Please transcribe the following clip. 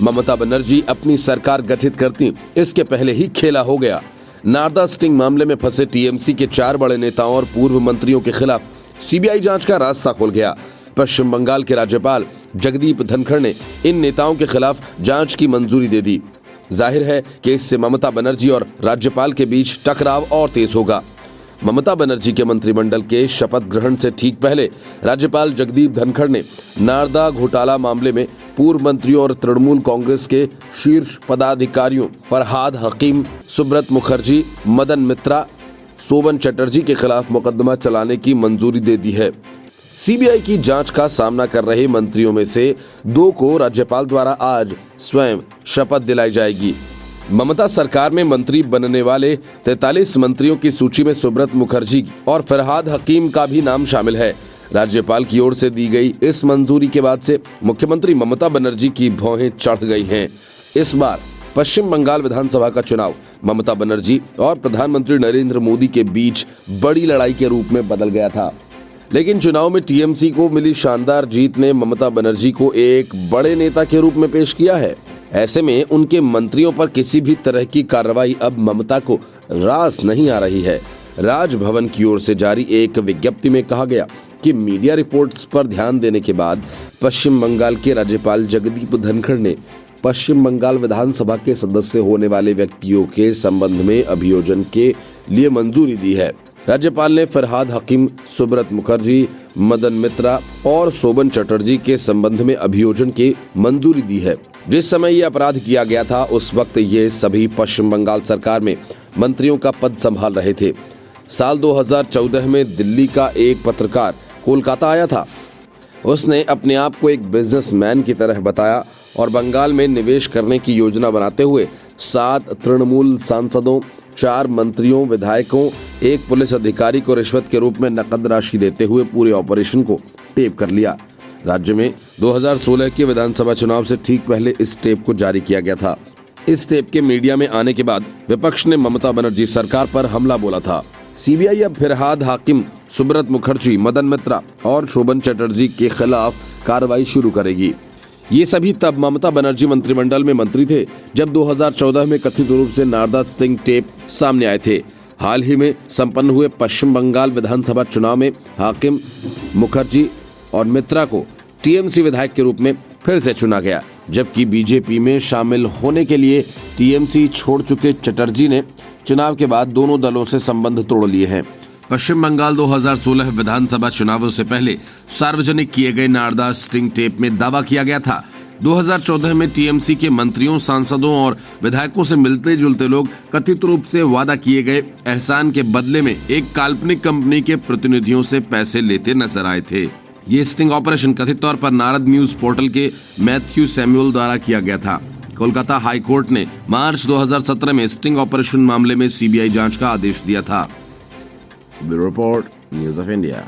ममता बनर्जी अपनी सरकार गठित करती इसके पहले ही खेला हो गया। नारदा स्टिंग मामले में फंसे टीएमसी के 4 बड़े नेताओं और पूर्व मंत्रियों के खिलाफ सीबीआई जांच का रास्ता खुल गया। पश्चिम बंगाल के राज्यपाल जगदीप धनखड़ ने इन नेताओं के खिलाफ जांच की मंजूरी दे दी। जाहिर है कि इससे ममता बनर्जी और राज्यपाल के बीच टकराव और तेज होगा। ममता बनर्जी के मंत्रिमंडल के शपथ ग्रहण से ठीक पहले राज्यपाल जगदीप धनखड़ ने नारदा घोटाला मामले में पूर्व मंत्रियों और तृणमूल कांग्रेस के शीर्ष पदाधिकारियों फरहाद हकीम, सुब्रत मुखर्जी, मदन मित्रा, शोभन चटर्जी के खिलाफ मुकदमा चलाने की मंजूरी दे दी है। सीबीआई की जांच का सामना कर रहे मंत्रियों में से 2 को राज्यपाल द्वारा आज स्वयं शपथ दिलाई जाएगी। ममता सरकार में मंत्री बनने वाले 43 मंत्रियों की सूची में सुब्रत मुखर्जी और फरहाद हकीम का भी नाम शामिल है। राज्यपाल की ओर से दी गई इस मंजूरी के बाद से मुख्यमंत्री ममता बनर्जी की भौहें चढ़ गई हैं। इस बार पश्चिम बंगाल विधानसभा का चुनाव ममता बनर्जी और प्रधानमंत्री नरेंद्र मोदी के बीच बड़ी लड़ाई के रूप में बदल गया था। लेकिन चुनाव में टीएमसी को मिली शानदार जीत ने ममता बनर्जी को एक बड़े नेता के रूप में पेश किया है। ऐसे में उनके मंत्रियों पर किसी भी तरह की कार्रवाई अब ममता को रास नहीं आ रही है। राजभवन की ओर से जारी एक विज्ञप्ति में कहा गया कि मीडिया रिपोर्ट्स पर ध्यान देने के बाद पश्चिम बंगाल के राज्यपाल जगदीप धनखड़ ने पश्चिम बंगाल विधानसभा के सदस्य होने वाले व्यक्तियों के संबंध में अभियोजन के लिए मंजूरी दी है। राज्यपाल ने फरहाद हकीम, सुब्रत मुखर्जी, मदन मित्रा और शोभन चटर्जी के संबंध में अभियोजन की मंजूरी दी है। जिस समय ये अपराध किया गया था उस वक्त ये सभी पश्चिम बंगाल सरकार में मंत्रियों का पद संभाल रहे थे। साल 2014 में दिल्ली का एक पत्रकार कोलकाता आया था। उसने अपने आप को एक बिजनेसमैन की तरह बताया और बंगाल में निवेश करने की योजना बनाते हुए 7 तृणमूल सांसदों, 4 मंत्रियों, विधायकों, एक पुलिस अधिकारी को रिश्वत के रूप में नकद राशि देते हुए पूरे ऑपरेशन को टेप कर लिया। राज्य में 2016 के विधानसभा चुनाव से ठीक पहले इस टेप को जारी किया गया था। इस टेप के मीडिया में आने के बाद विपक्ष ने ममता बनर्जी सरकार पर हमला बोला था। सीबीआई अब फरहाद हाकिम, सुब्रत मुखर्जी, मदन मित्रा और शोभन चटर्जी के खिलाफ कार्रवाई शुरू करेगी। ये सभी तब ममता बनर्जी मंत्रिमंडल में मंत्री थे जब 2014 में कथित रूप से नारदा स्टिंग टेप सामने आए थे। हाल ही में संपन्न हुए पश्चिम बंगाल विधानसभा चुनाव में हाकिम, मुखर्जी और मित्रा को टीएमसी विधायक के रूप में फिर से चुना गया, जबकि बीजेपी में शामिल होने के लिए टीएमसी छोड़ चुके चटर्जी ने चुनाव के बाद दोनों दलों से संबंध तोड़ लिए हैं। पश्चिम बंगाल 2016 विधानसभा चुनावों से पहले सार्वजनिक किए गए नारदा स्टिंग टेप में दावा किया गया था 2014 में टीएमसी के मंत्रियों, सांसदों और विधायकों से मिलते जुलते लोग कथित रूप से वादा किए गए एहसान के बदले में एक काल्पनिक कंपनी के प्रतिनिधियों से पैसे लेते नजर आए थे। ये स्टिंग ऑपरेशन कथित तौर पर नारद न्यूज पोर्टल के मैथ्यू सैमुअल द्वारा किया गया था। कोलकाता हाई कोर्ट ने मार्च 2017 में स्टिंग ऑपरेशन मामले में सीबीआई जांच का आदेश दिया था। Bureau report, news of India.